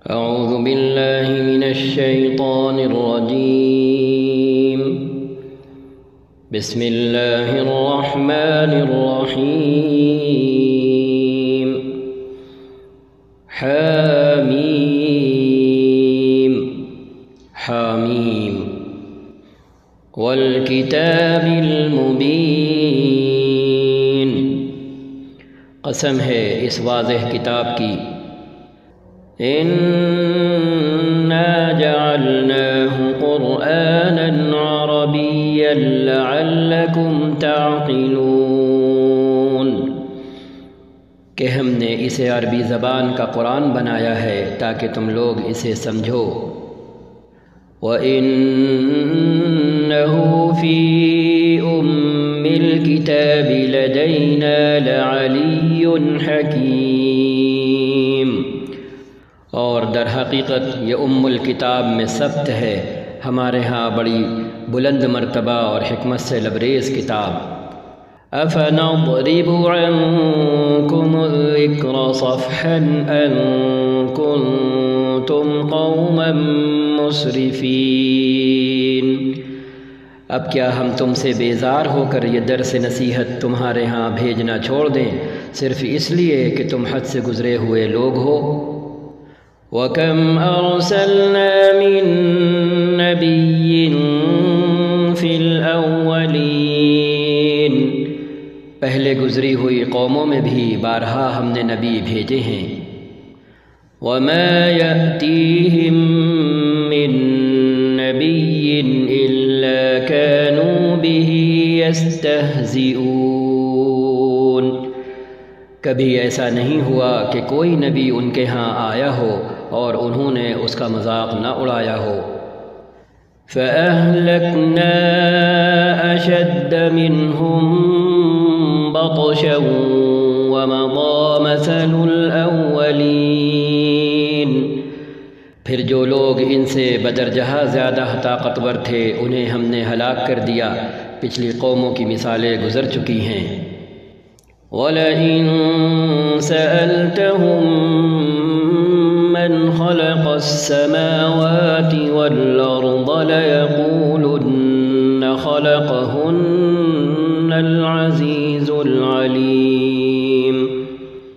أعوذ بالله من الشيطان الرجيم. بسم الله الرحمن الرحيم. حاميم حاميم والکتاب المبین، قسم ہے اس واضح کتاب کی. اِنَّا جَعَلْنَاهُ قُرْآنًا عَرَبِيًّا لَعَلَّكُمْ تَعْقِلُونَ، کہ ہم نے اسے عربی زبان کا قرآن بنایا ہے تاکہ تم لوگ اسے سمجھو. وَإِنَّهُ فِي أُمِّ الْكِتَابِ لَدَيْنَا لَعَلِيٌّ حَكِيمٌ، اور در حقیقت یہ الکتاب میں ثبت ہے ہمارے ہاں بڑی بلند مرتبہ اور حکمت سے لبریز کتاب. أَفَنَضْرِبُ عَنْكُمُ الذِّكْرَ صَفْحًا أَن كُنتُمْ قَوْمًا مُسْرِفِينَ، اب کیا ہم تم سے بیزار ہو کر یہ درس نصیحت تمہارے ہاں بھیجنا چھوڑ دیں صرف اس لیے کہ تم حد سے گزرے ہوئے لوگ ہو. وَكَمْ أَرْسَلْنَا مِن نَّبِيٍّ فِي الْأَوَّلِينَ، پہلے گزری ہوئی قوموں میں بھی بارہا ہم نے نبی بھیجے ہیں. وَمَا يَأْتِيهِم مِّن نَّبِيٍّ إِلَّا كَانُوا بِهِ يَسْتَهْزِئُونَ، کبھی ایسا نہیں ہوا کہ کوئی نبی ان کے ہاں آیا ہو اور انہوں نے اس کا مذاق نہ اڑایا ہو. فَأَهْلَكْنَا أَشَدَّ مِنْهُمْ بَطْشًا وَمَضَىٰ مَثَلُ الْأَوَّلِينَ، پھر جو لوگ ان سے بدرجہ زیادہ طاقتور تھے انہیں ہم نے ہلاک کر دیا، پچھلی قوموں کی مثالیں گزر چکی ہیں. وَلَئِن سَأَلْتَهُم مَّنْ خَلَقَ السَّمَاوَاتِ وَالْأَرْضَ لَيَقُولُنَّ خَلَقَهُنَّ الْعَزِيزُ الْعَلِيمُ،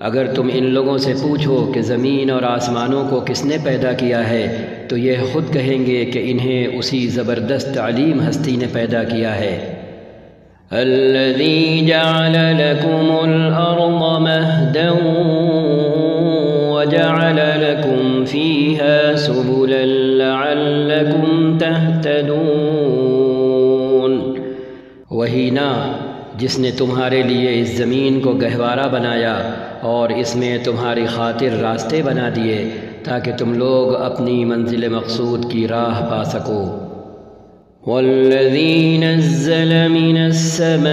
اگر تم ان لوگوں سے پوچھو کہ زمین اور آسمانوں کو کس نے پیدا کیا ہے تو یہ خود کہیں گے کہ انہیں اسی زبردست علیم ہستی نے پیدا کیا ہے. الذي جعل لكم الأرض مهدا وجعل لكم فيها سبلا لعلكم تهتدون، وہی نا جس نے تمہارے لیے اس زمین کو گہوارہ بنایا اور اس میں تمہاری خاطر راستے بنا دیے تاکہ تم لوگ اپنی منزل مقصود کی راہ پا سکو. وَالَّذِي نَزَّلَ مِنَ السَّمَاءِ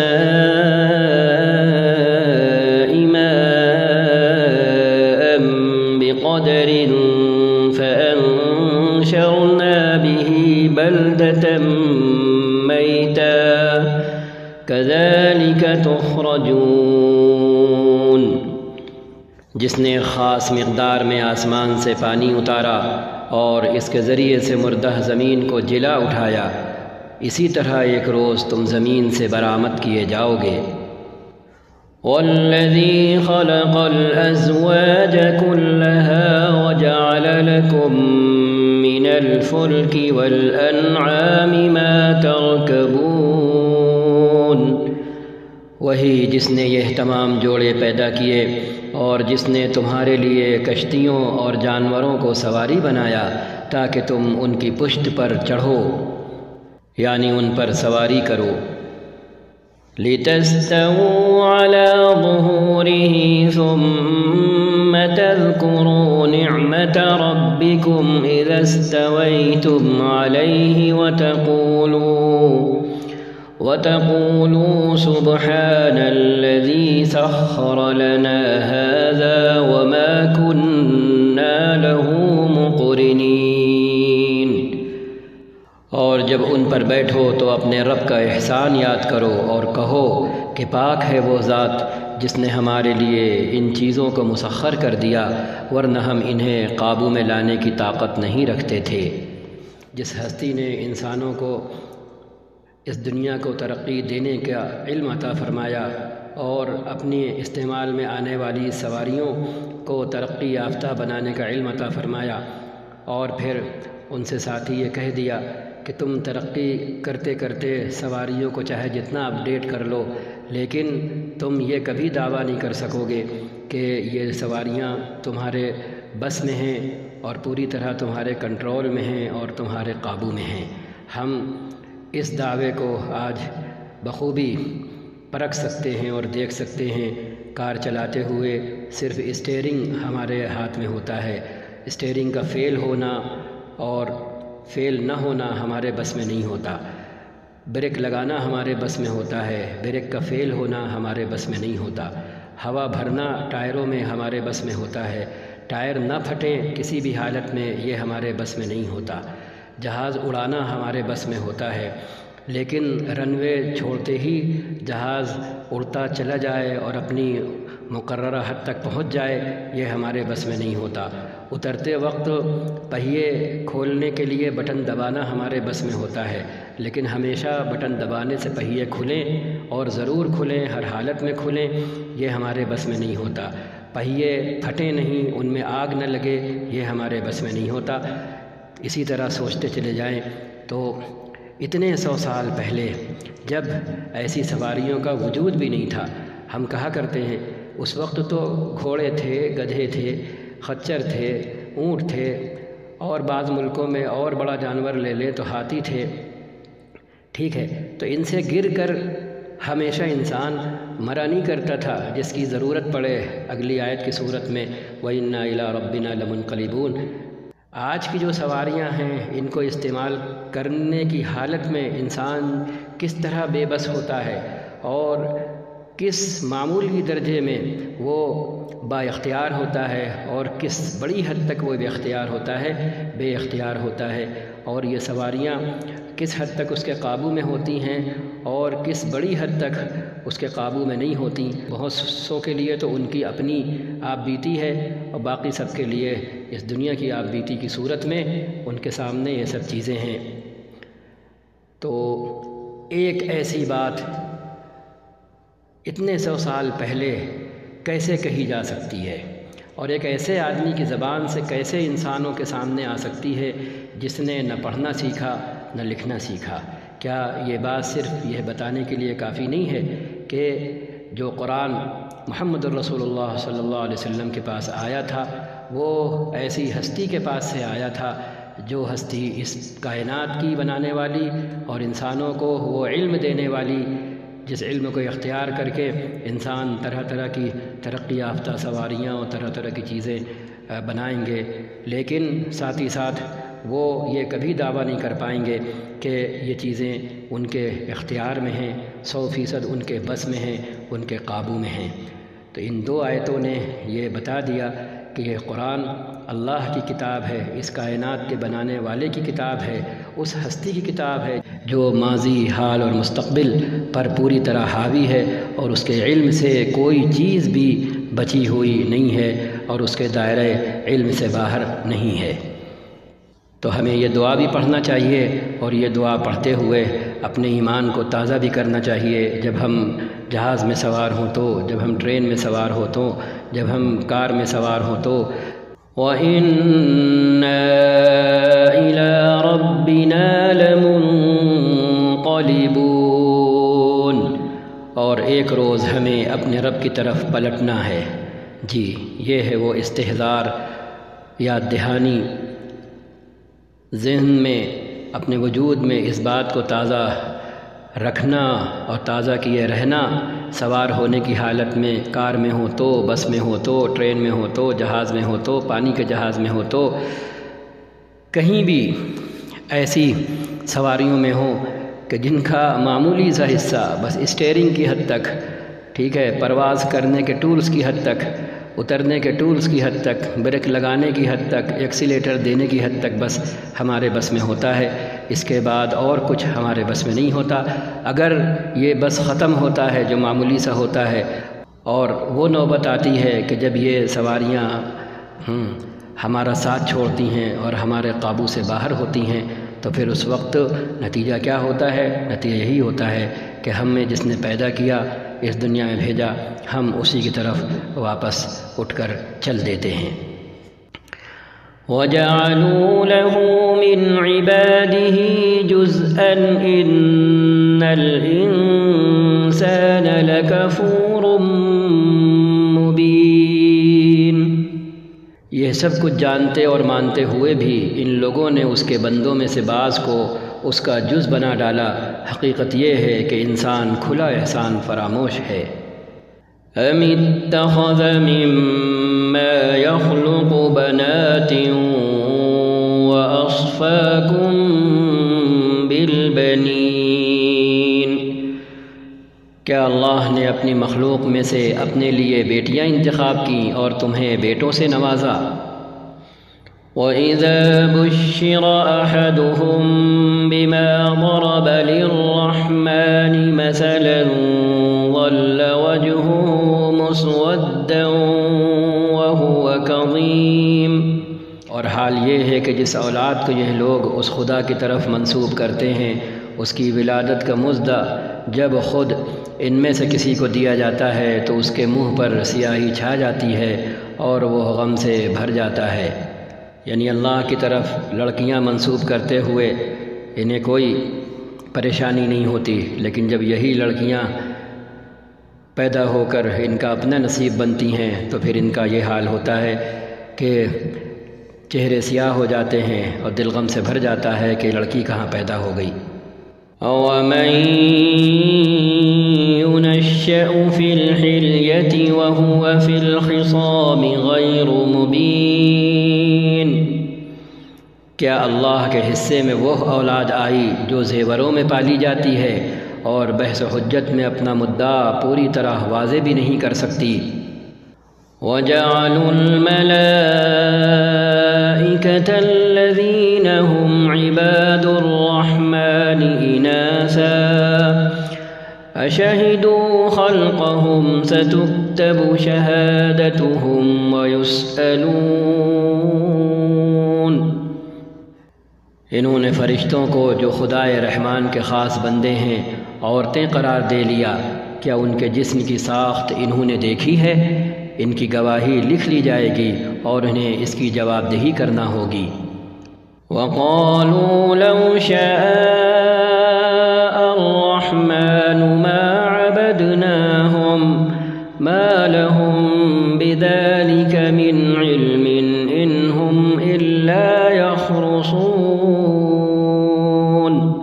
مَاءً بِقَدَرٍ فَأَنشَرْنَا بِهِ بَلْدَةً مَّيْتًا كَذَلِكَ تُخْرَجُونَ، جس نے خاص مقدار میں آسمان سے پانی اتارا اور اس کے ذریعے سے مردہ زمین کو جلا اٹھایا، اسی طرح ایک روز تم زمین سے برآمد کیے جاؤ گے. وَالَّذِي خَلَقَ الْأَزْوَاجَ كُلَّهَا وَجَعَلَ لَكُم مِّنَ الْفُلْكِ وَالْأَنْعَامِ مَا تَرْكَبُونَ، وہی جس نے یہ تمام جوڑے پیدا کیے اور جس نے تمہارے لیے کشتیوں اور جانوروں کو سواری بنایا تاکہ تم ان کی پشت پر چڑھو، یعنی ان پر سواری کرو. لِتَسْتَوُوا عَلَى ظُهُورِهِ ثُمَّ تَذْكُرُوا نِعْمَةَ رَبِّكُمْ إِذَا اسْتَوَيْتُمْ عَلَيْهِ وَتَقُولُوا سُبْحَانَ الَّذِي سَخَّرَ لَنَا هَذَا وَمَا كُنَّا لَهُ مُقْرِنِينَ، اور جب ان پر بیٹھو تو اپنے رب کا احسان یاد کرو اور کہو کہ پاک ہے وہ ذات جس نے ہمارے لیے ان چیزوں کو مسخر کر دیا، ورنہ ہم انہیں قابو میں لانے کی طاقت نہیں رکھتے تھے۔ جس ہستی نے انسانوں کو اس دنیا کو ترقی دینے کا علم عطا فرمایا اور اپنی استعمال میں آنے والی سواریوں کو ترقی یافتہ بنانے کا علم عطا فرمایا، اور پھر ان سے ساتھی یہ کہہ دیا کہ تم ترقی کرتے کرتے سواریوں کو چاہے جتنا اپڈیٹ کر لو، لیکن تم یہ کبھی دعویٰ نہیں کر سکو گے کہ یہ سواریاں تمہارے بس میں ہیں اور پوری طرح تمہارے کنٹرول میں ہیں اور تمہارے قابو میں ہیں۔ ہم اس دعوے کو آج بخوبی پرکھ سکتے ہیں اور دیکھ سکتے ہیں۔ کار چلاتے ہوئے صرف اسٹیئرنگ ہمارے ہاتھ میں ہوتا ہے، اسٹیئرنگ کا فیل ہونا اور فیل نہ ہونا ہمارے بس میں نہیں ہوتا۔ بریک لگانا ہمارے بس میں ہوتا ہے، بریک کا فیل ہونا ہمارے بس میں نہیں ہوتا۔ ہوا بھرنا ٹائروں میں ہمارے بس میں ہوتا ہے، ٹائر نہ پھٹیں کسی بھی حالت میں یہ ہمارے بس میں نہیں ہوتا۔ جہاز اڑانا ہمارے بس میں ہوتا ہے، لیکن رن وے چھوڑتے ہی جہاز اڑتا چلا جائے اور اپنی مقررہ حد تک پہنچ جائے یہ ہمارے بس میں نہیں ہوتا۔ اترتے وقت پہیے کھولنے کے لیے بٹن دبانا ہمارے بس میں ہوتا ہے، لیکن ہمیشہ بٹن دبانے سے پہیے کھلیں اور ضرور کھلیں، ہر حالت میں کھلیں، یہ ہمارے بس میں نہیں ہوتا۔ پہیے پھٹیں نہیں، ان میں آگ نہ لگے، یہ ہمارے بس میں نہیں ہوتا۔ اسی طرح سوچتے چلے جائیں تو اتنے 100 سال پہلے جب ایسی سواریوں کا وجود بھی نہیں تھا، ہم کہا کرتے ہیں اس وقت تو گھوڑے تھے، گدھے تھے، خچر تھے، اونٹ تھے، اور بعض ملکوں میں اور بڑا جانور لے لیں تو ہاتھی تھے، ٹھیک ہے، تو ان سے گر کر ہمیشہ انسان مرا نہیں کرتا تھا، جس کی ضرورت پڑے اگلی آیت کی صورت میں وَإِنَّا إِلَىٰ رَبِّنَا لَمُنْقَلِبُونَ۔ آج کی جو سواریاں ہیں ان کو استعمال کرنے کی حالت میں انسان کس طرح بے بس ہوتا ہے اور کس معمولی درجے میں وہ با اختیار ہوتا ہے اور کس بڑی حد تک وہ بے اختیار ہوتا ہے، بے اختیار ہوتا ہے، اور یہ سواریاں کس حد تک اس کے قابو میں ہوتی ہیں اور کس بڑی حد تک اس کے قابو میں نہیں ہوتی۔ بہت سو کے لیے تو ان کی اپنی آپ بیتی ہے اور باقی سب کے لیے اس دنیا کی آپ بیتی کی صورت میں ان کے سامنے یہ سب چیزیں ہیں۔ تو ایک ایسی بات اتنے 100 سال پہلے کیسے کہی جا سکتی ہے اور ایک ایسے آدمی کی زبان سے کیسے انسانوں کے سامنے آ سکتی ہے جس نے نہ پڑھنا سیکھا نہ لکھنا سیکھا؟ کیا یہ بات صرف یہ بتانے کے لیے کافی نہیں ہے کہ جو قرآن محمد الرسول اللہ صلی اللہ علیہ وسلم کے پاس آیا تھا وہ ایسی ہستی کے پاس سے آیا تھا جو ہستی اس کائنات کی بنانے والی اور انسانوں کو وہ علم دینے والی، جس علم کو اختیار کر کے انسان طرح طرح کی ترقی یافتہ سواریاں اور طرح طرح کی چیزیں بنائیں گے، لیکن ساتھ ہی ساتھ وہ یہ کبھی دعویٰ نہیں کر پائیں گے کہ یہ چیزیں ان کے اختیار میں ہیں، 100% ان کے بس میں ہیں، ان کے قابو میں ہیں۔ تو ان دو آیتوں نے یہ بتا دیا کہ یہ قرآن اللہ کی کتاب ہے، اس کائنات کے بنانے والے کی کتاب ہے، اس ہستی کی کتاب ہے جو ماضی، حال اور مستقبل پر پوری طرح حاوی ہے اور اس کے علم سے کوئی چیز بھی بچی ہوئی نہیں ہے اور اس کے دائرہ علم سے باہر نہیں ہے۔ تو ہمیں یہ دعا بھی پڑھنا چاہیے اور یہ دعا پڑھتے ہوئے اپنے ایمان کو تازہ بھی کرنا چاہیے، جب ہم جہاز میں سوار ہوں تو، جب ہم ٹرین میں سوار ہوں تو، جب ہم کار میں سوار ہوں تو وَإِنَّا إِلَىٰ رَبِّنَا لَمُنْقَلِبُونَ، اور ایک روز ہمیں اپنے رب کی طرف پلٹنا ہے۔ جی یہ ہے وہ استحضار، یاد دہانی، ذہن میں اپنے وجود میں اس بات کو تازہ رکھنا اور تازہ کیے رہنا، سوار ہونے کی حالت میں، کار میں ہو تو، بس میں ہو تو، ٹرین میں ہو تو، جہاز میں ہو تو، پانی کے جہاز میں ہو تو، کہیں بھی ایسی سواریوں میں ہوں کہ جن کا معمولی سا حصہ بس اسٹیئرنگ کی حد تک، ٹھیک ہے، پرواز کرنے کے ٹولز کی حد تک، اترنے کے ٹولز کی حد تک، بریک لگانے کی حد تک، ایکسیلیٹر دینے کی حد تک بس ہمارے بس میں ہوتا ہے، اس کے بعد اور کچھ ہمارے بس میں نہیں ہوتا۔ اگر یہ بس ختم ہوتا ہے جو معمولی سا ہوتا ہے اور وہ نوبت آتی ہے کہ جب یہ سواریاں ہمارا ساتھ چھوڑتی ہیں اور ہمارے قابو سے باہر ہوتی ہیں تو پھر اس وقت نتیجہ کیا ہوتا ہے؟ نتیجہ یہی ہوتا ہے کہ ہم میں جس نے پیدا کیا، اس دنیا میں بھیجا، ہم اسی کی طرف واپس اٹھ کر چل دیتے ہیں۔ وَجَعَلُوا لَهُ مِنْ عِبَادِهِ جُزْءًا إِنَّ الْإِنسَانَ لَكَفُورٌ مُبِينٌ۔ یہ سب کچھ جانتے اور مانتے ہوئے بھی ان لوگوں نے اس کے بندوں میں سے بعض کو اس کا جز بنا ڈالا۔ حقیقت یہ ہے کہ انسان کھلا احسان فراموش ہے۔ أَمِ اتَّخَذَ مِمَّا يَخْلُقُ بَنَاتٍ وَأَصْفَاكُم بِالْبَنِينَ۔ کیا اللہ نے اپنی مخلوق میں سے اپنے لیے بیٹیاں انتخاب کیں اور تمہیں بیٹوں سے نوازا؟ وَإِذَا بُشِّرَ أَحَدُهُم بِمَا ضَرَبَ لِلرَّحْمَنِ مَثَلًا ظَلَّ وَجْهُهُ مُسْوَدًّا وَهُوَ كَظِيمٌ۔ اور حال یہ ہے کہ جس اولاد کو یہ لوگ اس خدا کی طرف منسوب کرتے ہیں، اس کی ولادت کا مزدہ جب خود ان میں سے کسی کو دیا جاتا ہے تو اس کے منہ پر سیاہی چھا جاتی ہے اور وہ غم سے بھر جاتا ہے۔ یعنی اللہ کی طرف لڑکیاں منسوب کرتے ہوئے انہیں کوئی پریشانی نہیں ہوتی، لیکن جب یہی لڑکیاں پیدا ہو کر ان کا اپنا نصیب بنتی ہیں تو پھر ان کا یہ حال ہوتا ہے کہ چہرے سیاہ ہو جاتے ہیں اور دل غم سے بھر جاتا ہے کہ لڑکی کہاں پیدا ہو گئی۔ وَمَن يُنَشَّأُ فِي الْحِلْيَةِ وَهُوَ فِي الْخِصَامِ غَيْرُ مُبِينٍ۔ کیا اللہ کے حصے میں وہ اولاد آئی جو زیوروں میں پالی جاتی ہے اور بحث و حجت میں اپنا مدعا پوری طرح واضح بھی نہیں کر سکتی؟ وَجَعَلُوا الْمَلَائِكَةَ الَّذِينَ هُمْ عِبَادُ الرَّحْمَنِ إِنَاثًا أَشَهِدُوا خَلْقَهُمْ سَتُكْتَبُ شَهَادَتُهُمْ وَيُسْأَلُونَ۔ انہوں نے فرشتوں کو جو خدائے رحمان کے خاص بندے ہیں عورتیں قرار دے لیا۔ کیا ان کے جسم کی ساخت انہوں نے دیکھی ہے؟ ان کی گواہی لکھ لی جائے گی اور انہیں اس کی جواب دہی کرنا ہوگی۔ وَقَالُوا لَوْ شَاءَ الرَّحْمَنُ مَا عَبَدْنَاهُمْ مَا لَهُمْ بِذَلِكَ مِنْ عِلْمٍ إِنْ هُمْ إِلَّا يَخْرُصُونَ۔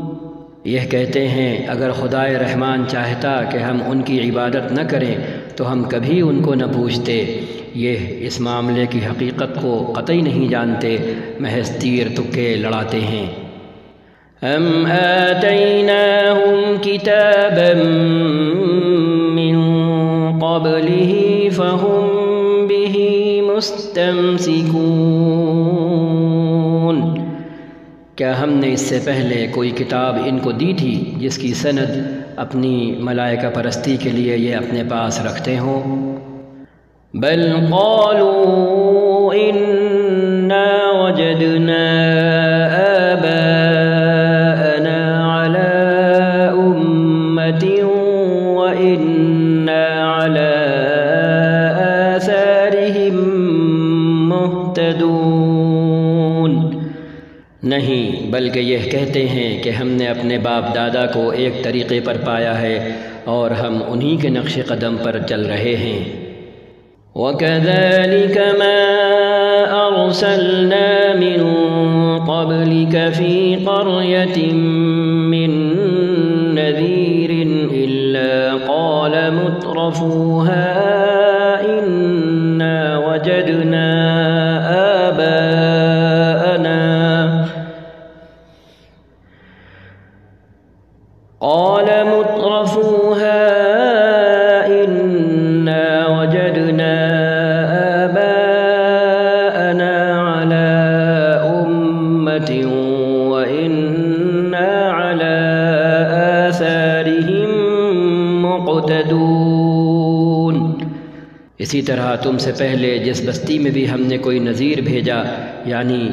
یہ کہتے ہیں اگر خدائے رحمان چاہتا کہ ہم ان کی عبادت نہ کریں تو ہم کبھی ان کو نہ پوچھتے۔ یہ اس معاملے کی حقیقت کو قطعی نہیں جانتے، محض تیر تکے لڑاتے ہیں۔ ام آتیناہم کتابا من قبلہ فہم بہ مستمسکون۔ کیا ہم نے اس سے پہلے کوئی کتاب ان کو دی تھی جس کی سند اپنی ملائکہ پرستی کے لیے یہ اپنے پاس رکھتے ہوں؟ بل قالوا انا وجدنا آباءنا على امة وانا على آثارهم مهتدون۔ نہیں، بلکہ یہ کہتے ہیں کہ ہم نے اپنے باپ دادا کو ایک طریقے پر پایا ہے اور ہم انہی کے نقش قدم پر چل رہے ہیں۔ وَكَذَلِكَ مَا أَرْسَلْنَا مِن قَبْلِكَ فِي قَرْيَةٍ مِّن نَّذِيرٍ إِلَّا قَالَ مُتْرَفُوهَا إِنَّا وَجَدْنَا آباءنا على أمة وإنا على آثارهم مقتدون۔ اسی طرح تم سے پہلے جس بستی میں بھی ہم نے کوئی نذیر بھیجا یعنی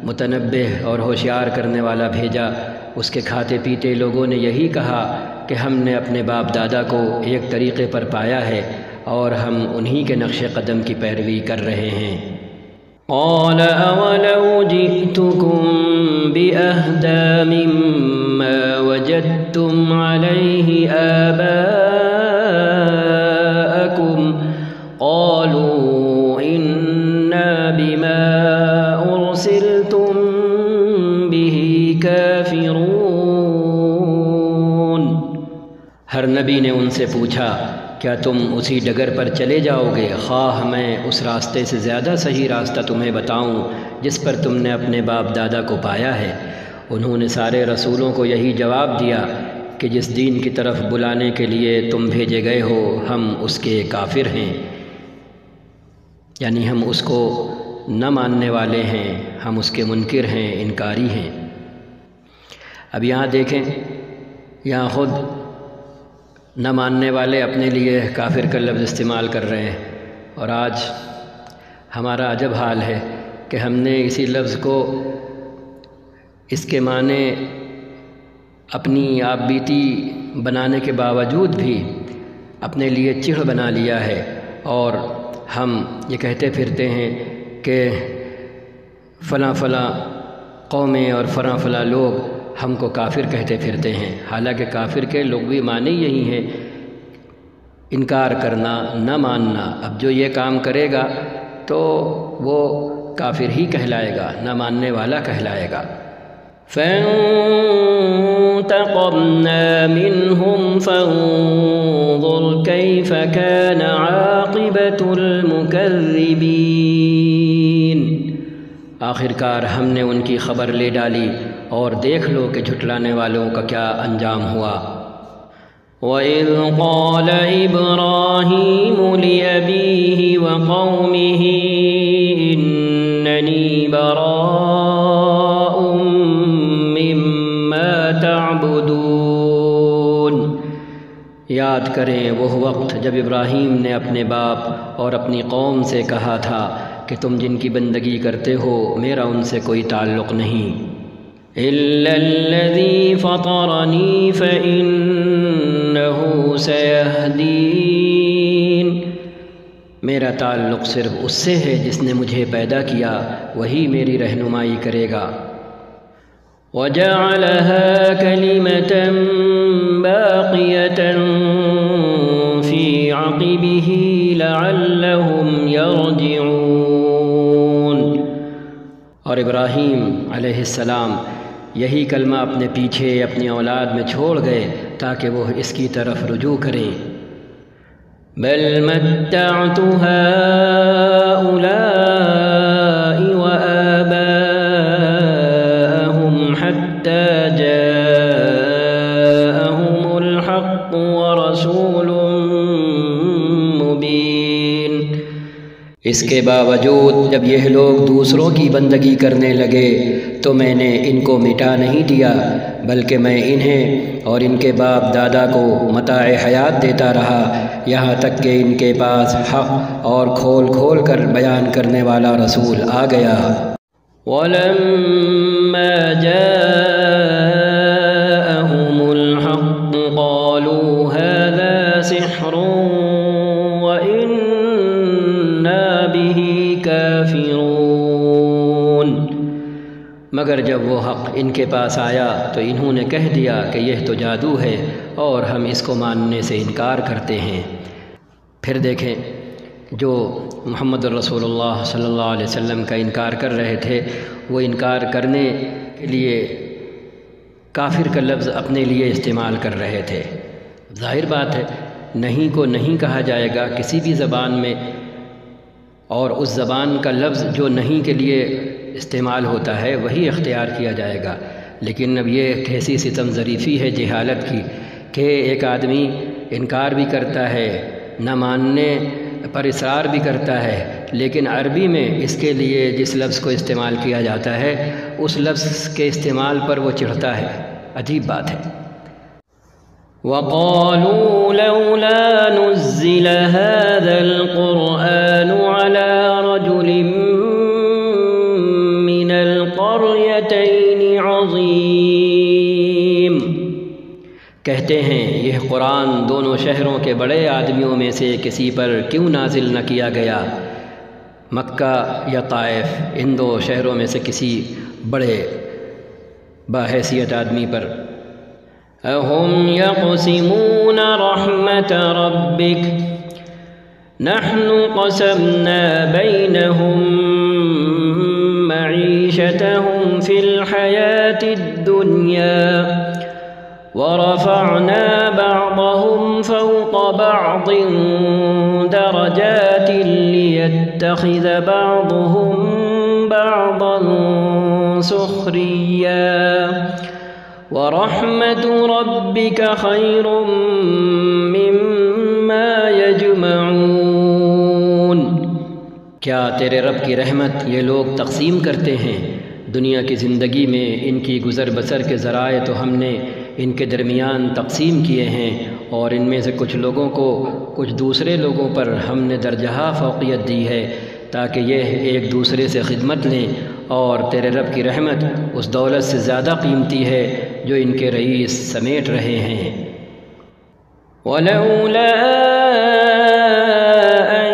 متنبہ اور ہوشیار کرنے والا بھیجا، اس کے کھاتے پیتے لوگوں نے یہی کہا کہ ہم نے اپنے باپ دادا کو ایک طریقے پر پایا ہے اور ہم انہی کے نقش قدم کی پیروی کر رہے ہیں۔ قال اولو جئتكم بأهدى مما وجدتم عليه آباءكم قالوا إنا بما أرسلتم به كافرون۔ ہر نبی نے ان سے پوچھا کیا تم اسی ڈگر پر چلے جاؤ گے خواہ میں اس راستے سے زیادہ صحیح راستہ تمہیں بتاؤں جس پر تم نے اپنے باپ دادا کو پایا ہے؟ انہوں نے سارے رسولوں کو یہی جواب دیا کہ جس دین کی طرف بلانے کے لیے تم بھیجے گئے ہو ہم اس کے کافر ہیں، یعنی ہم اس کو نہ ماننے والے ہیں، ہم اس کے منکر ہیں، انکاری ہیں۔ اب یہاں دیکھیں، یہاں خود نہ ماننے والے اپنے لیے کافر کا لفظ استعمال کر رہے ہیں، اور آج ہمارا عجب حال ہے کہ ہم نے اسی لفظ کو اس کے معنی اپنی آپ بیتی بنانے کے باوجود بھی اپنے لیے چڑھ بنا لیا ہے، اور ہم یہ کہتے پھرتے ہیں کہ فلاں فلاں قومیں اور فلاں فلاں لوگ ہم کو کافر کہتے پھرتے ہیں، حالانکہ کافر کے لغوی معنی یہی ہیں انکار کرنا، نہ ماننا۔ اب جو یہ کام کرے گا تو وہ کافر ہی کہلائے گا، نہ ماننے والا کہلائے گا۔ فانتقمنا منهم فانظر كيف كان عاقبة المكذبين۔ آخر کار ہم نے ان کی خبر لے ڈالی اور دیکھ لو کہ جھٹلانے والوں کا کیا انجام ہوا۔ وَإِذْ قَالَ إِبْرَاهِيمُ لِأَبِيهِ وَقَوْمِهِ إِنَّنِي بَرَاءٌ مِّمَّا تَعْبُدُونَ۔ یاد کریں وہ وقت جب ابراہیم نے اپنے باپ اور اپنی قوم سے کہا تھا کہ تم جن کی بندگی کرتے ہو میرا ان سے کوئی تعلق نہیں۔ إِلَّا الَّذِي فَطَرَنِي فَإِنَّهُ سَيَهْدِينِ۔ میرا تعلق صرف اس سے ہے جس نے مجھے پیدا کیا، وہی میری رہنمائی کرے گا۔ وَجَعَلَهَا كَلِمَةً بَاقِيَةً فِي عَقِبِهِ لَعَلَّهُمْ يَرْجِعُونَ۔ اور ابراہیم علیہ السلام یہی کلمہ اپنے پیچھے اپنی اولاد میں چھوڑ گئے تاکہ وہ اس کی طرف رجوع کریں۔ بل متعت هؤلاء وآباءهم حتى جاءهم الحق ورسول مبين۔ اس کے باوجود جب یہ لوگ دوسروں کی بندگی کرنے لگے تو میں نے ان کو مٹا نہیں دیا، بلکہ میں انہیں اور ان کے باپ دادا کو متاع حیات دیتا رہا یہاں تک کہ ان کے پاس حق اور کھول کھول کر بیان کرنے والا رسول آ گیا۔ وَلَمَّا جَاءَهُمُ الْحَقُّ قَالُوا هَذَا سِحْرٌ وَإِنَّا بِهِ كَافِرُونَ۔ مگر جب وہ حق ان کے پاس آیا تو انہوں نے کہہ دیا کہ یہ تو جادو ہے اور ہم اس کو ماننے سے انکار کرتے ہیں۔ پھر دیکھیں جو محمد رسول اللہ صلی اللہ علیہ وسلم کا انکار کر رہے تھے وہ انکار کرنے کے لیے کافر کا لفظ اپنے لیے استعمال کر رہے تھے۔ ظاہر بات ہے نہیں کو نہیں کہا جائے گا کسی بھی زبان میں، اور اس زبان کا لفظ جو نہیں کے لیے استعمال ہوتا ہے وہی اختیار کیا جائے گا۔ لیکن اب یہ کیسی ستم ظریفی ہے جہالت کی کہ ایک آدمی انکار بھی کرتا ہے، نہ ماننے پر اصرار بھی کرتا ہے، لیکن عربی میں اس کے لیے جس لفظ کو استعمال کیا جاتا ہے اس لفظ کے استعمال پر وہ چڑھتا ہے۔ عجیب بات ہے۔ وقالوا لولا نزل هذا القرآن على رجل من القريتين عظيم۔ کہتے ہیں یہ قرآن دونوں شہروں کے بڑے آدمیوں میں سے کسی پر کیوں نازل نہ کیا گیا، مکہ یا طائف، ان دو شہروں میں سے کسی بڑے باحیثیت آدمی پر۔ اَهُمْ يَقْسِمُونَ رَحْمَةَ رَبِّكَ نَحْنُ قَسَمْنَا بَيْنَهُمْ مَعِيشَتَهُمْ فِي الْحَيَاةِ الدُّنْيَا وَرَفَعْنَا بَعْضَهُمْ فَوْقَ بَعْضٍ دَرَجَاتٍ لِيَتَّخِذَ بَعْضُهُمْ بَعْضًا سُخْرِيًّا وَرَحْمَةُ رَبِّكَ خَيْرٌ مِّمَّا يَجْمَعُونَ۔ کیا تیرے رب کی رحمت یہ لوگ تقسیم کرتے ہیں؟ دنیا کی زندگی میں ان کی گزر بسر کے ذرائع تو ہم نے ان کے درمیان تقسیم کیے ہیں، اور ان میں سے کچھ لوگوں کو کچھ دوسرے لوگوں پر ہم نے درجہ فوقیت دی ہے تاکہ یہ ایک دوسرے سے خدمت لیں، اور تیرے رب کی رحمت اس دولت سے زیادہ قیمتی ہے جو ان کے رئیس سمیٹ رہے ہیں۔ وَلَوْلَا أَن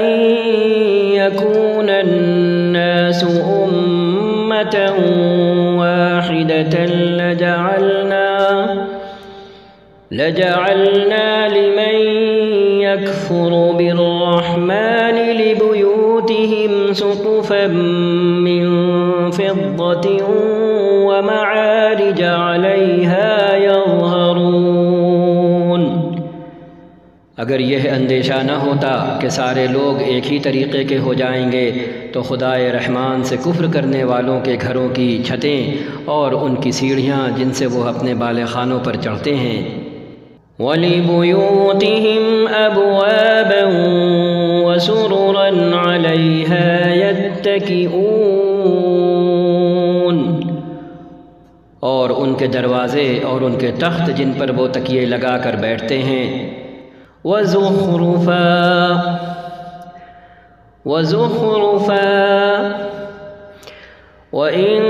يَكُونَ النَّاسُ أُمَّةً وَاحِدَةً لَجَعَلْنَا لِمَن يَكْفُرُ بِالرَّحْمَنِ لِبُيُوتِهِمْ سُقُفًا مِّن فِضَّةٍ وَمَعَارِجَ عَلَيْهَا يَظْهَرُونَ۔ اگر یہ اندیشہ نہ ہوتا کہ سارے لوگ ایک ہی طریقے کے ہو جائیں گے تو خدائے رحمان سے کفر کرنے والوں کے گھروں کی چھتیں اور ان کی سیڑھیاں جن سے وہ اپنے بالے خانوں پر چڑھتے ہیں، وَلِبُيُوتِهِمْ أَبْوَابًا وَسُرُرًا عَلَيْهَا يَتَّكِئُونَ، اور ان کے دروازے اور ان کے تخت جن پر وہ تکیے لگا کر بیٹھتے ہیں، وَزُخْرُفًا وَإِن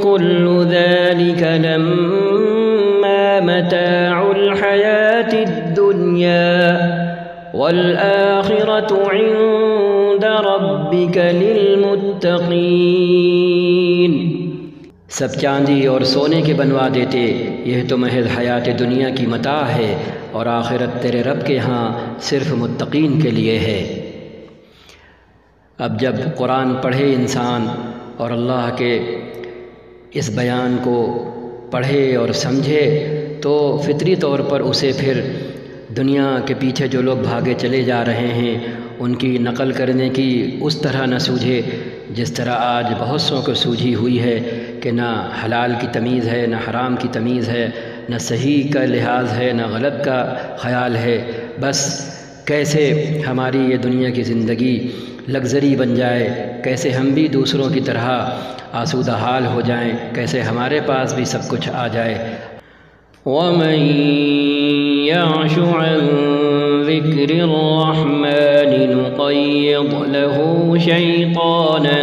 كُلُّ ذَلِكَ لَمَّا مَتَاعُ الْحَيَاةِ الدُّنْيَا وَالْآخِرَةُ عِندَ رَبِّكَ لِلْمُتَّقِينَ۔ سب چاندی اور سونے کے بنوا دیتے، یہ تو محض حیات دنیا کی متاع ہے، اور آخرت تیرے رب کے ہاں صرف متقین کے لیے ہے۔ اب جب قرآن پڑھے انسان اور اللہ کے اس بیان کو پڑھے اور سمجھے تو فطری طور پر اسے پھر دنیا کے پیچھے جو لوگ بھاگے چلے جا رہے ہیں ان کی نقل کرنے کی اس طرح نہ سوجھے جس طرح آج بہت سو کو سوجھی ہوئی ہے کہ نہ حلال کی تمیز ہے، نہ حرام کی تمیز ہے، نہ صحیح کا لحاظ ہے، نہ غلط کا خیال ہے، بس کیسے ہماری یہ دنیا کی زندگی لگژری بن جائے، کیسے ہم بھی دوسروں کی طرح آسودہ حال ہو جائیں، کیسے ہمارے پاس بھی سب کچھ آ جائے۔ وَمَن يَعْشُ عَن ذِكْرِ الرَّحْمَنِ نُقَيِّضْ لَهُ شَيْطَانًا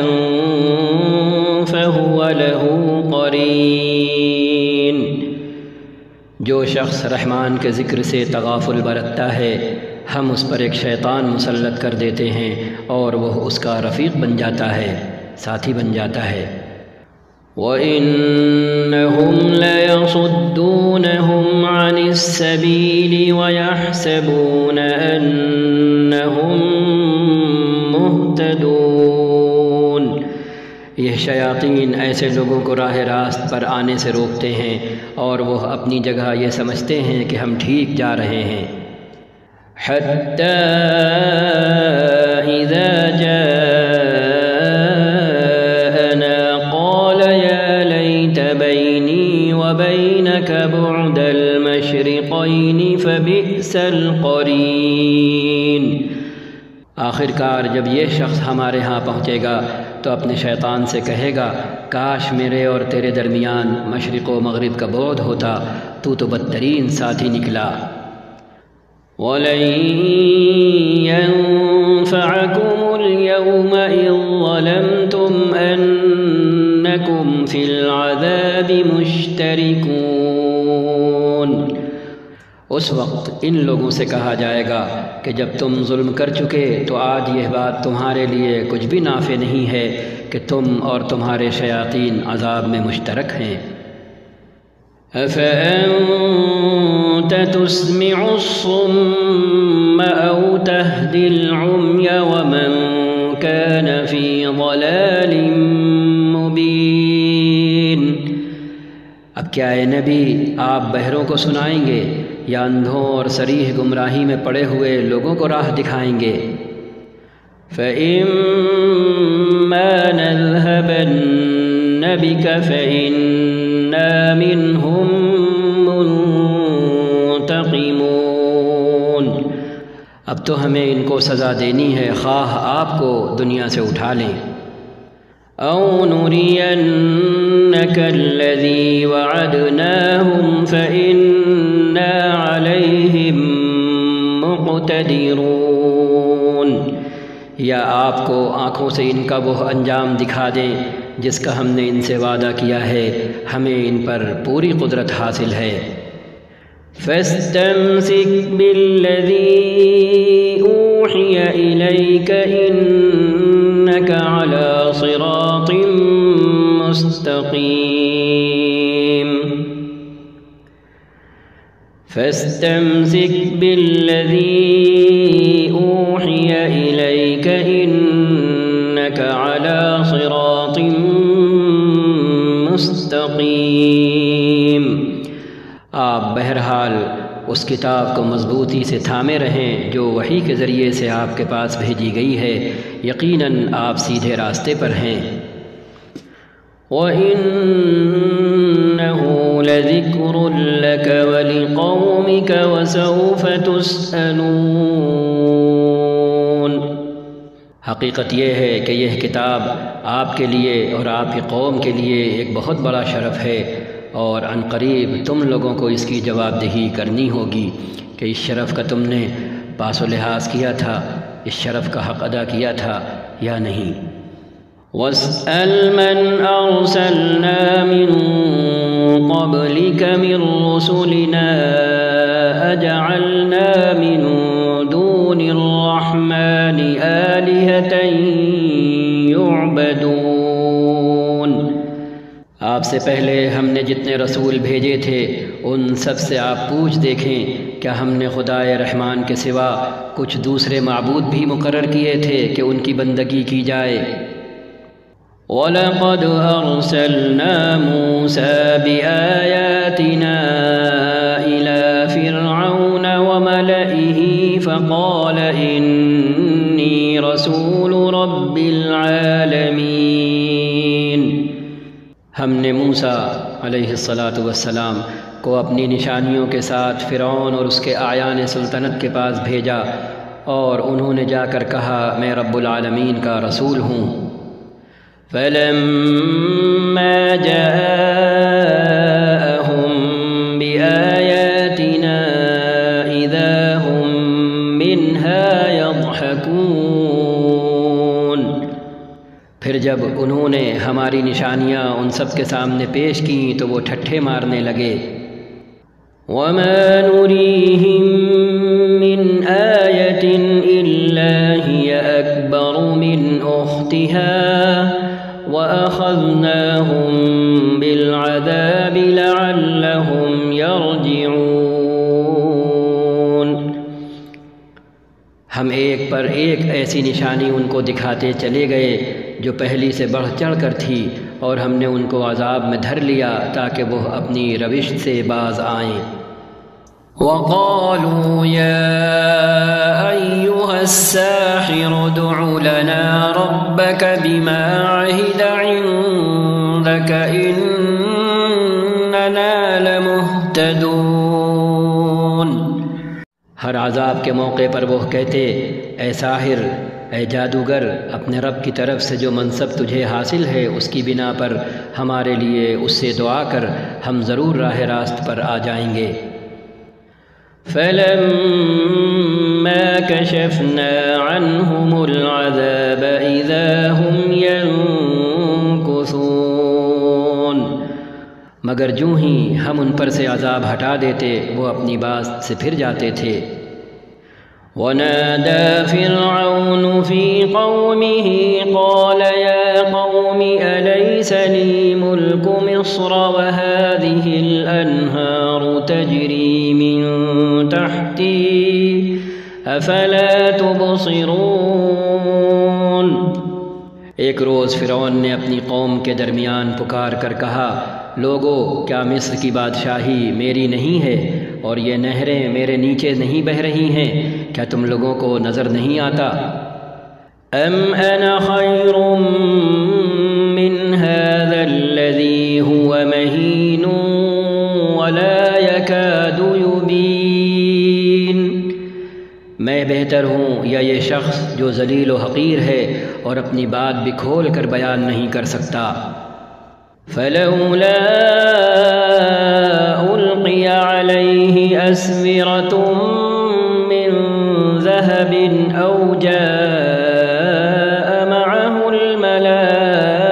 فَهُوَ لَهُ قَرِينٌ۔ جو شخص رحمان کے ذکر سے تغافل برتتا ہے ہم اس پر ایک شیطان مسلط کر دیتے ہیں اور وہ اس کا رفیق بن جاتا ہے، ساتھی بن جاتا ہے۔ وَإِنَّهُمْ لَيَصُدُّونَهُمْ عَنِ السَّبِيلِ وَيَحْسَبُونَ أَنَّهُمْ مُهْتَدُونَ۔ یہ شیاطین ایسے لوگوں کو راہ راست پر آنے سے روکتے ہیں اور وہ اپنی جگہ یہ سمجھتے ہیں کہ ہم ٹھیک جا رہے ہیں۔ حَتَّى إِذَا جَاءَنَا قَالَ يَا لَيْتَ بَيْنِي وَبَيْنَكَ بُعْدَ الْمَشْرِقَيْنِ فَبِئْسَ الْقَرِينُ۔ آخر کار جب یہ شخص ہمارے ہاں پہنچے گا تو اپنے شیطان سے کہے گا کاش میرے اور تیرے درمیان مشرق و مغرب کا بعد ہوتا، تو بدترین ساتھی نکلا۔ وَلَن يَنفَعَكُمُ الْيَوْمَ إِذ ظَّلَمْتُمْ أَنَّكُمْ فِي الْعَذَابِ مُشْتَرِكُونَ۔ اس وقت ان لوگوں سے کہا جائے گا کہ جب تم ظلم کر چکے تو آج یہ بات تمہارے لیے کچھ بھی نافع نہیں ہے کہ تم اور تمہارے شیاطین عذاب میں مشترک ہیں۔ أَفَأَنْتَ تُسْمِعُ الصُّمَّ أَوْ تَهْدِي الْعُمْيَ وَمَنْ كَانَ فِي ضَلَالٍ مُبِينٍ۔ اب کیا اے نبی آپ بہروں کو سنائیں گے یا اندھوں اور صریح گمراہی میں پڑے ہوئے لوگوں کو راہ دکھائیں گے؟ فَإِمَّا نَذْهَبَنَّ بِكَ فَإِنَّا مِنْهُمْ مُنْتَقِمُونَ۔ اب تو ہمیں ان کو سزا دینی ہے، خواہ آپ کو دنیا سے اٹھا لیں۔ أَوْ نُرِيَنَّكَ الَّذِي وَعَدْنَاهُمْ فَإِنَّا عَلَيْهِمْ مُقْتَدِرُونَ۔ یا آپ کو آنکھوں سے ان کا وہ انجام دکھا دیں جس کا ہم نے ان سے وعدہ کیا ہے، ہمیں ان پر پوری قدرت حاصل ہے۔ فَاسْتَمْسِكْ بِالَّذِي أُوحِيَ إِلَيْكَ إِنَّكَ عَلَى صِرَاطٍ مُسْتَقِيمٍ۔ فَاسْتَمْسِكْ بِالَّذِي أُوحِيَ إِلَيْكَ إِنَّكَ عَلَى صِرَاطٍ مُسْتَقِيمٍ۔ آپ بہرحال اس کتاب کو مضبوطی سے تھامے رہیں جو وحی کے ذریعے سے آپ کے پاس بھیجی گئی ہے، یقیناً آپ سیدھے راستے پر ہیں۔ وَإِنَّهُ لَذِكْرٌ لَكَ وَلِقَوْمِكَ وَسَوْفَ تُسْأَلُونَ۔ حقیقت یہ ہے کہ یہ کتاب آپ کے لیے اور آپ کی قوم کے لیے ایک بہت بڑا شرف ہے، اور عنقریب تم لوگوں کو اس کی جواب دہی کرنی ہوگی کہ اس شرف کا تم نے پاس و لحاظ کیا تھا، اس شرف کا حق ادا کیا تھا یا نہیں۔ وَاسْأَلْ مَنْ أَرْسَلْنَا مِنْ قَبْلِكَ مِنْ رُسُلِنَا أَجَعَلْنَا مِنْ دُونِ الرَّحْمَنِ آلِهَةً يُعْبَدُونَ۔ آپ سے پہلے ہم نے جتنے رسول بھیجے تھے ان سب سے آپ پوچھ دیکھیں کیا ہم نے خدائے رحمان کے سوا کچھ دوسرے معبود بھی مقرر کیے تھے کہ ان کی بندگی کی جائے؟ وَلَقَدْ أَرْسَلْنَا مُوسَى بِآيَاتِنَا إِلَى فِرْعَوْنَ وَمَلَئِهِ فَقَالَ إِنِّي رَسُولُ رَبِّ الْعَالَمِينَ۔ ہم نے موسیٰ علیہ السلام کو اپنی نشانیوں کے ساتھ فرعون اور اس کے اعیان سلطنت کے پاس بھیجا، اور انہوں نے جا کر کہا میں رب العالمین کا رسول ہوں۔ فَلَمَّا جَاءَهُم بِآيَاتِنَا إِذَا هُم مِّنْهَا يَضْحَكُونَ۔ پھر جب انہوں نے ہماری نشانیاں ان سب کے سامنے پیش کیں تو وہ ٹھٹھے مارنے لگے۔ وَمَا نُرِيهِم مِّنْ آيَةٍ إِلَّا هِيَ أَكْبَرُ مِنْ أُخْتِهَا وَأَخَذْنَاهُمْ بِالْعَذَابِ لَعَلَّهُمْ يَرْجِعُونَ۔ ہم ایک پر ایک ایسی نشانی ان کو دکھاتے چلے گئے جو پہلی سے بڑھ چڑھ کر تھی، اور ہم نے ان کو عذاب میں دھر لیا تاکہ وہ اپنی روش سے باز آئیں۔ وَقَالُوا يَا أَيُّهَا السَّاحِرُ ادْعُ لَنَا رَبَّكَ بِمَا عَهِدَ عِندَكَ إِنَّنَا لَمُهْتَدُونَ۔ ہر عذاب کے موقع پر وہ کہتے اے ساحر اے جادوگر اپنے رب کی طرف سے جو منصب تجھے حاصل ہے اس کی بنا پر ہمارے لیے اس سے دعا کر، ہم ضرور راہ راست پر آ جائیں گے۔ فَلَمَّا كَشَفْنَا عَنْهُمُ الْعَذَابَ إِذَا هُمْ يَنكُثُونَ، مگر جوں ہی ہم ان پر سے عذاب ہٹا دیتے وہ اپنی بات سے پھر جاتے تھے۔ وَنَادَى فِرْعَوْنُ فِي قَوْمِهِ قَالَ يَا قَوْمِ أَلَيْسَ لِي مُلْكُ مِصْرَ وَهَٰذِهِ الْأَنْهَارُ تَجْرِي مِن تَحْتِي أَفَلَا تُبْصِرُونَ۔ ایک روز فرعون نے اپنی قوم کے درمیان پکار کر کہا، لوگو کیا مصر کی بادشاہی میری نہیں ہے اور یہ نہریں میرے نیچے نہیں بہہ رہی ہیں؟ کیا تم لوگوں کو نظر نہیں آتا؟ ام انا خیر من هذا الذي هو مهین ولا يكاد يبین، میں بہتر ہوں یا یہ شخص جو ذلیل و حقیر ہے اور اپنی بات بھی کھول کر بیان نہیں کر سکتا؟ فلولا القی علیہ اسورۃ من ذهب او جاء معه الملائکۃ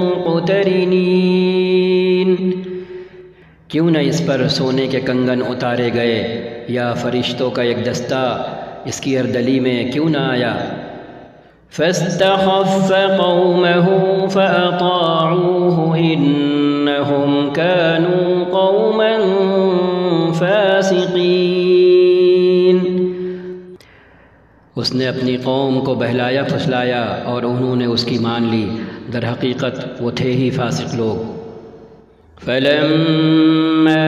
مقترنین، کیوں نہ اس پر سونے کے کنگن اتارے گئے یا فرشتوں کا ایک دستہ اس کی اردلی میں کیوں نہ آیا؟ فاستخف قومه فأطاعوه إنهم كانوا قوما فاسقين، اس نے اپنی قوم کو بہلایا پھسلایا اور انہوں نے اس کی مان لی، در حقیقت وہ تھے ہی فاسق لوگ۔ فلما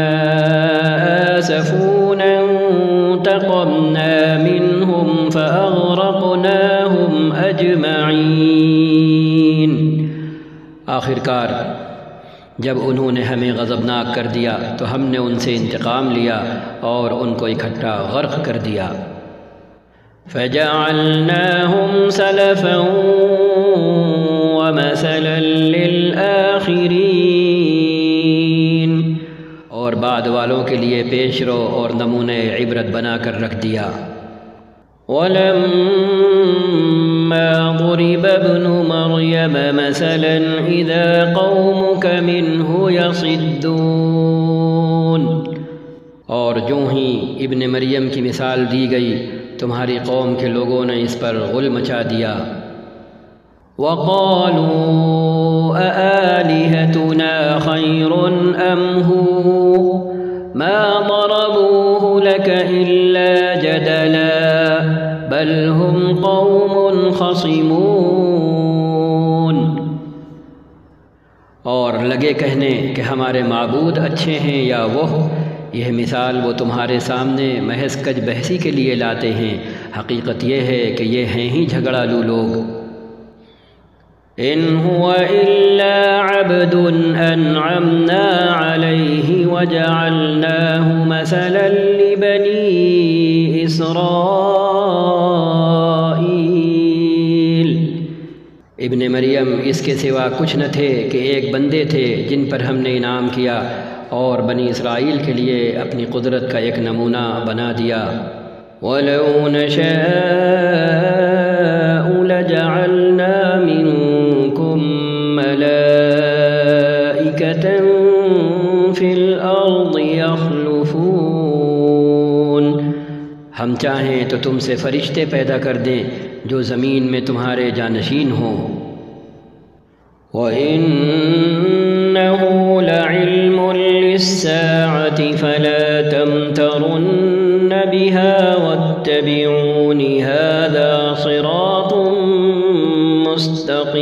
آسفونا انتقمنا منهم فأغرقناهم أجمعين، آخر کار جب انہوں نے ہمیں غضبناک کر دیا تو ہم نے ان سے انتقام لیا اور ان کو اکٹھا غرق کر دیا۔ فجعلناهم سلفا ومثلا للآخرين، اور بعد والوں کے لیے پیش رو اور نمونے عبرت بنا کر رکھ دیا۔ وَلَمَّا ضُرِبَ ابْنُ مَرْيَمَ مَثَلًا إِذَا قَوْمُكَ مِنْهُ يَصِدُّونَ، اور جوں ہی ابن مریم کی مثال دی گئی تمہاری قوم کے لوگوں نے اس پر غل مچا دیا۔ وَقَالُوا أَآلِهَتُنَا خَيْرٌ أَمْ هُوَ مَا ضَرَبُوهُ لَكَ إِلَّا جَدَلًا بَلْ هُمْ قَوْمٌ خَصِمُونَ، اور لگے کہنے کہ ہمارے معبود اچھے ہیں یا وہ، یہ مثال وہ تمہارے سامنے محض کج بحثی کے لیے لاتے ہیں، حقیقت یہ ہے کہ یہ ہیں ہی جھگڑالو لوگ۔ إن هو إلا عبد أنعمنا عليه وجعلناه مثلا لبني إسرائيل، ابن مریم اس کے سوا کچھ نہ تھے کہ ایک بندے تھے جن پر ہم نے انعام کیا اور بنی اسرائیل کے لیے اپنی قدرت کا ایک نمونہ بنا دیا۔ وَلَوْ نَشَاءُ لَجَعَلْنَا مِنْكُمْ مَلَائِكَةً فِي الْأَرْضِ يَخْلُفُونَ، ہم چاہیں تو تم سے فرشتے پیدا کر دیں جو زمین میں تمہارے جانشین ہوں۔ وَإِنَّهُ لَعِلْمٌ لِلسَّاعَةِ فَلَا تَمْتَرُنَّ بِهَا وَاتَّبِعُونِ هَذَا صِرَاطٌ مُسْتَقِيمٌ،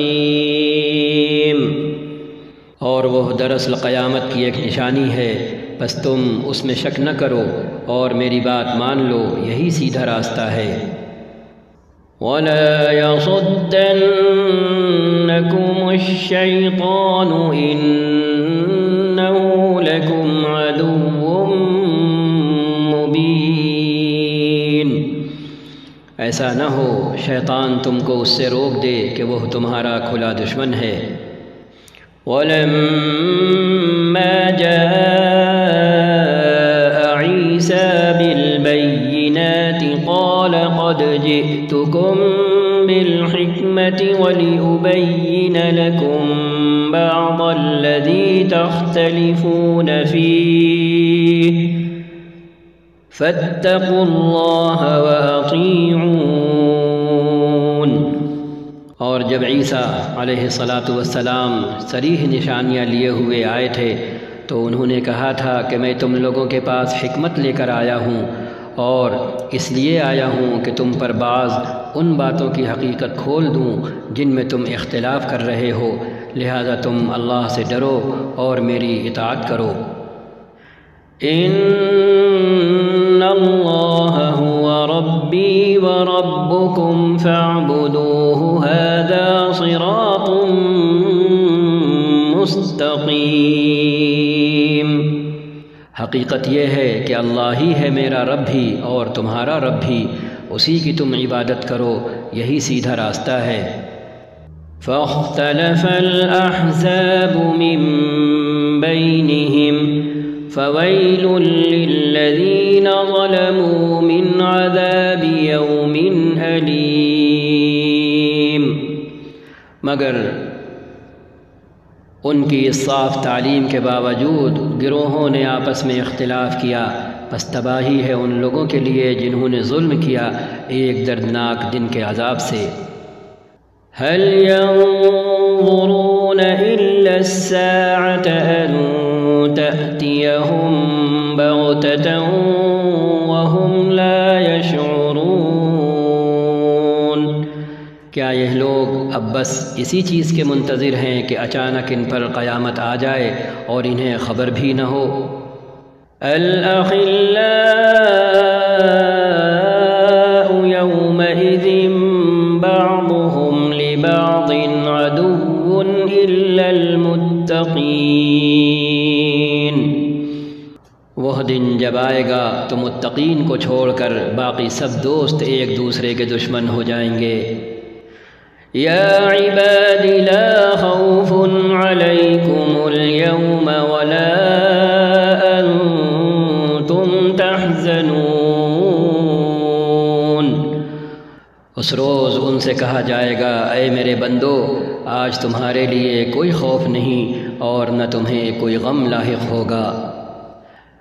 اور وہ دراصل قیامت کی ایک نشانی ہے، بس تم اس میں شک نہ کرو اور میری بات مان لو، یہی سیدھا راستہ ہے۔ وَلَا يَصُدَّنَّكُمُ الشَّيْطَانُ إِنَّهُ لَكُمْ عَدُوٌّ مُّبِينٌ، ایسا نہ ہو شیطان تم کو اس سے روک دے کہ وہ تمہارا کھلا دشمن ہے۔ وَلَمَّا جَاءَ عِيسَى بِالْبَيِّنَاتِ قَالَ قَدْ جِئْتُكُم بِالْحِكْمَةِ وَلِأُبَيِّنَ لَكُم بَعْضَ الَّذِي تَخْتَلِفُونَ فِيهِ فَاتَّقُوا اللَّهَ وَأَطِيعُونِ۔ اور جب عیسیٰ علیہ السلام صریح نشانیاں لیے ہوئے آئے تھے تو انہوں نے کہا تھا کہ میں تم لوگوں کے پاس حکمت لے کر آیا ہوں، اور اس لیے آیا ہوں کہ تم پر بعض ان باتوں کی حقیقت کھول دوں جن میں تم اختلاف کر رہے ہو، لہذا تم اللہ سے ڈرو اور میری اطاعت کرو۔ ان اللہ هو ربی وربکم فاعبدوه هذا صراط مستقیم۔ حقیقت یہ ہے کہ اللہ ہی ہے میرا رب بھی اور تمہارا رب بھی، اسی کی تم عبادت کرو، یہی سیدھا راستہ ہے۔ فاختلف الأحزاب من بينهم فويل للذين ظلموا من عذاب يوم أليم۔ مگر ان کی اس صاف تعلیم کے باوجود گروہوں نے آپس میں اختلاف کیا، پس تباہی ہے ان لوگوں کے لیے جنہوں نے ظلم کیا ایک دردناک دن کے عذاب سے۔ هل ينظرون إلا الساعة أن تأتيهم بغتة وهم لا يشعرون۔ کیا یہ لوگ اب بس اسی چیز کے منتظر ہیں کہ اچانک ان پر قیامت آ جائے اور انہیں خبر بھی نہ ہو؟ الأخلاء يومئذ بعضهم لبعض عدو إلا المتقين۔ وہ دن جب آئے گا تو متقین کو چھوڑ کر باقی سب دوست ایک دوسرے کے دشمن ہو جائیں گے۔ یا عباد لا خوف علیکم اليوم ولا انتم تحزنون۔ اس روز ان سے کہا جائے گا، اے میرے بندو، آج تمہارے لیے کوئی خوف نہیں اور نہ تمہیں کوئی غم لاحق ہوگا۔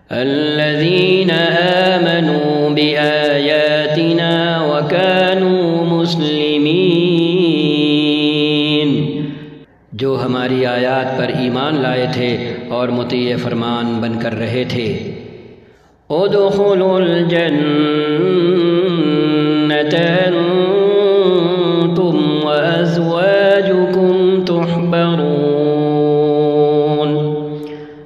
الذین آمنوا بآیاتنا وکانوا مسلمین۔ جو ہماری آیات پر ایمان لائے تھے اور مطیع فرمان بن کر رہے تھے۔ ادخلوا الجنة انتم وازواجکم تحبرون۔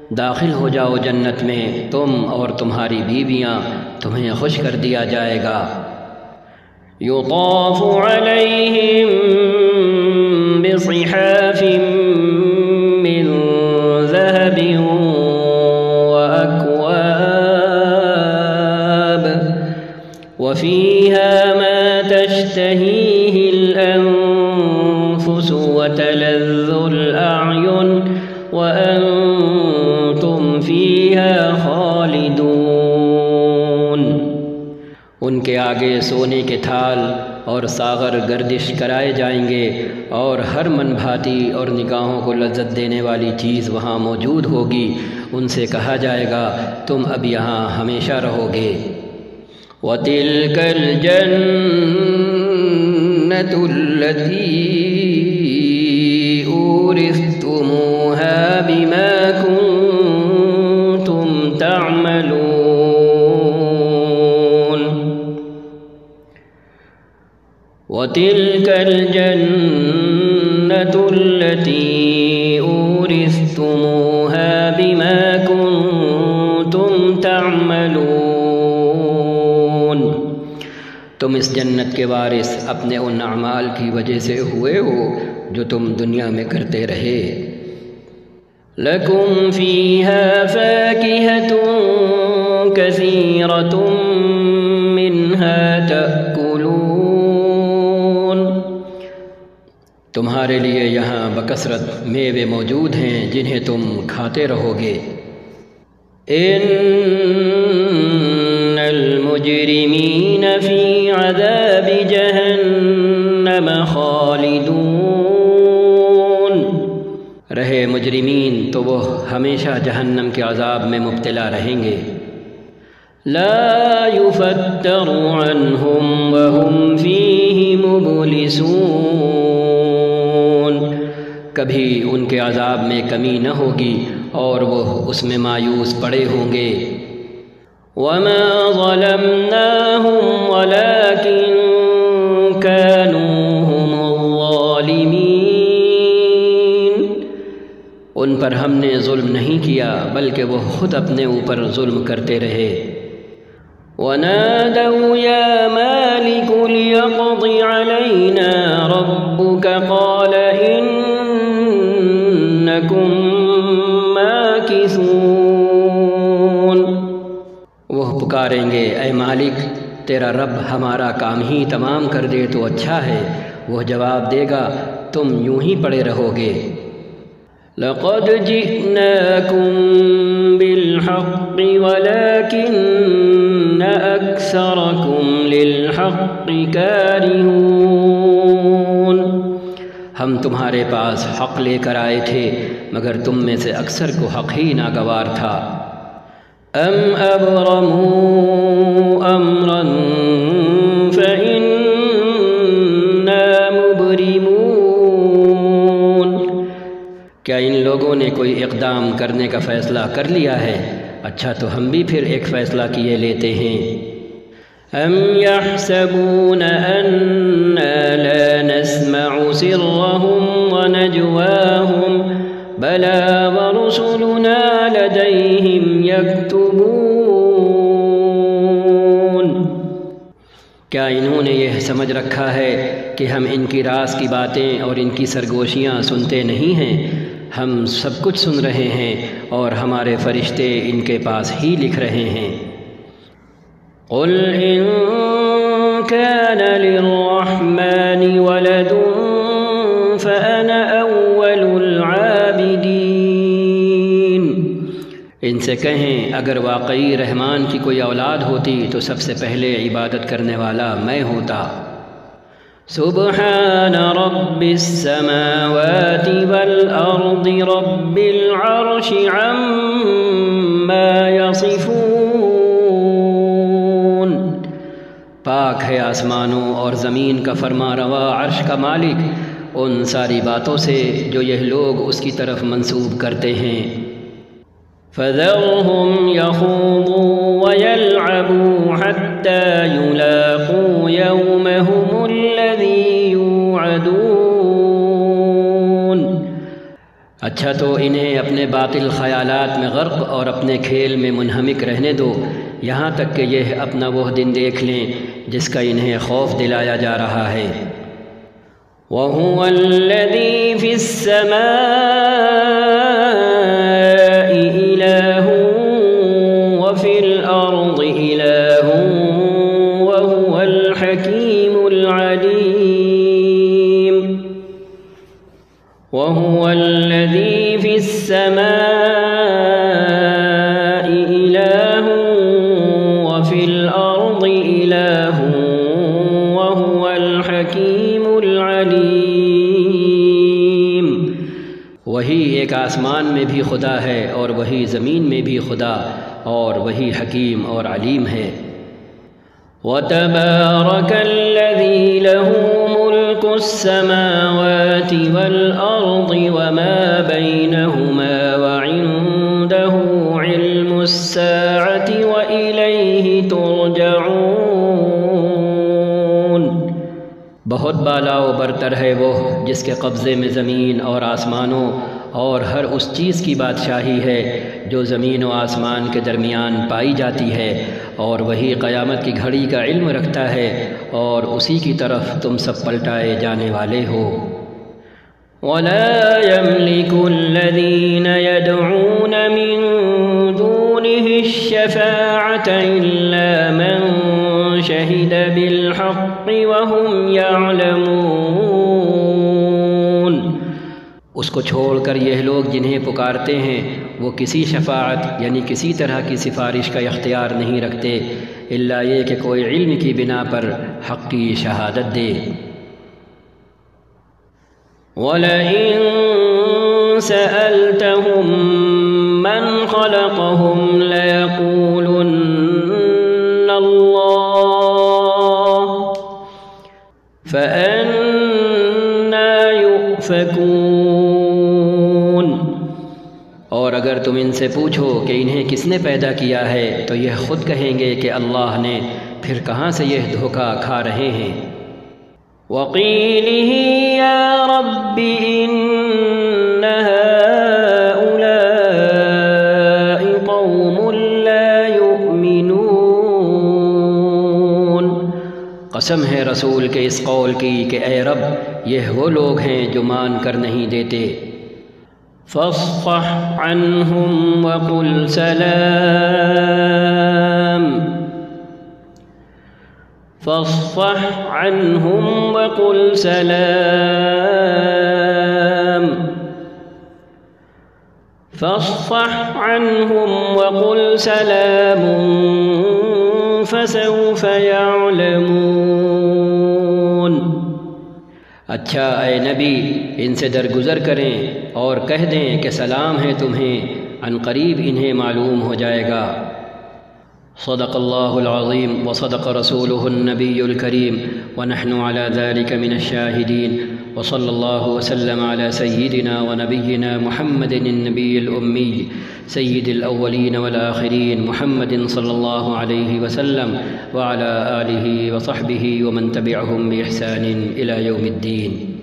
داخل ہو جاؤ جنت میں، تم اور تمہاری بیویاں، تمہیں خوش کر دیا جائے گا۔ یطاف علیہم بصحاف من ذهب وأكواب وفيها ما تشتهيه الأنفس وتلذ الأعين وأنتم فيها خالدون۔ ان کے آگے سونے کے تھال اور ساغر گردش کرائے جائیں گے، اور ہر من بھاتی اور نگاہوں کو لذت دینے والی چیز وہاں موجود ہوگی۔ ان سے کہا جائے گا، تم اب یہاں ہمیشہ رہو گے۔ وَتِلْكَ الْجَنَّةُ الَّتِي أُورِثْتُمُوهَا بِمَا كُنتُمْ تَعْمَلُونَ۔ وَتِلْكَ الْجَنَّةُ الَّتِي أُورِثْتُمُوهَا بِمَا كُنتُمْ تَعْمَلُونَ۔ تم اس جنت کے وارث اپنے ان اعمال کی وجہ سے ہوئے ہو جو تم دنیا میں کرتے رہے۔ لَكُمْ فِيهَا فَاكِهَةٌ كَثِيرَةٌ مِّنْهَا تَأْكُلُونَ تمہارے لیے یہاں بکثرت میوے موجود ہیں جنہیں تم کھاتے رہو گے۔ ان المجرمین فی عذاب جہنم خالدون، رہے مجرمین تو وہ ہمیشہ جہنم کے عذاب میں مبتلا رہیں گے۔ لا یفتر عنہم وہم فیہ مبلسون، کبھی ان کے عذاب میں کمی نہ ہوگی اور وہ اس میں مایوس پڑے ہوں گے۔ وما ظلمناہم ولکن كانوا هم الظالمین، ان پر ہم نے ظلم نہیں کیا بلکہ وہ خود اپنے اوپر ظلم کرتے رہے۔ وَنَادَوْا يَا مَالِكُ لِيَقْضِ عَلَيْنَا رَبُّكَ قَالَ إِنَّكُمْ مَاكِثُونَ، وہ پکاریں گے اے مالک تیرا رب ہمارا کام ہی تمام کر دے تو اچھا ہے۔ وہ جواب دے گا تم یوں ہی پڑے رہو گے۔ لَقَدْ جِئْنَاكُمْ بِالْحَقِّ وَلَكِنَّ أَكْثَرَكُمْ لِلْحَقِّ كَارِهُونَ، ہم تمہارے پاس حق لے کر آئے تھے مگر تم میں سے اکثر کو حق ہی ناگوار تھا۔ أَمْ أَبْرَمُوا أَمْرًا فَإِنَّا مُبْرِمُونَ، کیا ان لوگوں نے کوئی اقدام کرنے کا فیصلہ کر لیا ہے؟ اچھا تو ہم بھی پھر ایک فیصلہ کیے لیتے ہیں۔ أَمْ يَحْسَبُونَ أَنَّا لَا نَسْمَعُ سِرَّهُمْ وَنَجْوَاهُمْ بَلَىٰ وَرُسُلُنَا لَدَيْهِمْ يَكْتُبُونَ، کیا انہوں نے یہ سمجھ رکھا ہے کہ ہم ان کی راز کی باتیں اور ان کی سرگوشیاں سنتے نہیں ہیں؟ ہم سب کچھ سن رہے ہیں اور ہمارے فرشتے ان کے پاس ہی لکھ رہے ہیں۔ قُلْ إِن كَانَ لِلرَّحْمَنِ وَلَدٌ فَأَنَا أَوَّلُ الْعَابِدِينَ، ان سے کہیں اگر واقعی رحمان کی کوئی اولاد ہوتی تو سب سے پہلے عبادت کرنے والا میں ہوتا۔ سبحان رب السماوات والأرض رب العرش عما يصفون، پاک ہے آسمانوں اور زمین کا فرما روا عرش کا مالک ان ساری باتوں سے جو یہ لوگ اس کی طرف منسوب کرتے ہیں۔ فَذَرْهُمْ يَخُوضُوا وَيَلْعَبُوا حَتَّى يُلَاقُوا يَوْمَهُمُ الَّذِي يُوعَدُونَ، اچھا تو انہیں اپنے باطل خیالات میں غرق اور اپنے کھیل میں منہمک رہنے دو یہاں تک کہ یہ اپنا وہ دن دیکھ لیں جس کا انہیں خوف دلایا جا رہا ہے۔ وَهُوَ الَّذِي فِي السَّمَاءِ إِلَٰهٌ وَفِي الْأَرْضِ إِلَٰهٌ وَهُوَ الْحَكِيمُ الْعَلِيمُ، وَهُوَ الَّذِي فِي السَّمَاءِ إِلَٰهٌ وَفِي الْأَرْضِ إِلَٰهٌ وَهُوَ الْحَكِيمُ الْعَلِيمُ، وہی ایک آسمان میں بھی خدا ہے اور وہی زمین میں بھی خدا اور وہی حکیم اور علیم ہے۔ وَتَبَارَكَ الَّذِي لَهُ مُلْكُ السَّمَاوَاتِ وَالْأَرْضِ وَمَا بَيْنَهُمَا وَعِندَهُ عِلْمُ السَّاعَةِ وَإِلَيْهِ تُرْجَعُونَ، بہت بالا و برتر ہے وہ جس کے قبضے میں زمین اور آسمانوں اور ہر اس چیز کی بادشاہی ہے جو زمین و آسمان کے درمیان پائی جاتی ہے، اور وہی قیامت کی گھڑی کا علم رکھتا ہے اور اسی کی طرف تم سب پلٹائے جانے والے ہو۔ وَلَا يَمْلِكُ الَّذِينَ يَدْعُونَ مِن دُونِهِ الشَّفَاعَةَ إِلَّا مَن شَهِدَ بِالْحَقِّ وَهُمْ يَعْلَمُونَ، اس کو چھوڑ کر یہ لوگ جنہیں پکارتے ہیں وہ کسی شفاعت یعنی کسی طرح کی سفارش کا اختیار نہیں رکھتے الا یہ کہ کوئی علم کی بنا پر حق کی شہادت دے۔ وَلَئِن سَأَلْتَهُم مَّنْ خَلَقَهُمْ لَيَقُولُنَّ اللَّهُ فَأَنَّىٰ يُؤْفَكُونَ۔ اور اگر تم ان سے پوچھو کہ انہیں کس نے پیدا کیا ہے تو یہ خود کہیں گے کہ اللہ نے، پھر کہاں سے یہ دھوکہ کھا رہے ہیں۔ وَقِيلِهِ يَا رَبِّ إِنَّ هَٰؤُلَاءِ قَوْمٌ لَّا يُؤْمِنُونَ۔ قسم ہے رسول کے اس قول کی کہ اے رب یہ وہ لوگ ہیں جو مان کر نہیں دیتے۔ فاصفح عنهم وقل سلام فاصفح عنهم وقل سلام فاصفح عنهم وقل سلام فسوف يعلمون۔ اچھا اے نبی ان سے درگزر کریں اور کہہ دیں کہ سلام ہے تمہیں، عن قریب انہیں معلوم ہو جائے گا۔ صدق اللہ العظیم وصدق رسولہ النبی الکریم ونحن على ذلك من الشاہدین، وصلی اللہ وسلم على سیدنا ونبینا محمد النبی الأمی سید الاولین والآخرین محمد صلی اللہ علیہ وسلم وعلى آلہ وصحبہ ومن تبعہم بإحسان إلى یوم الدین۔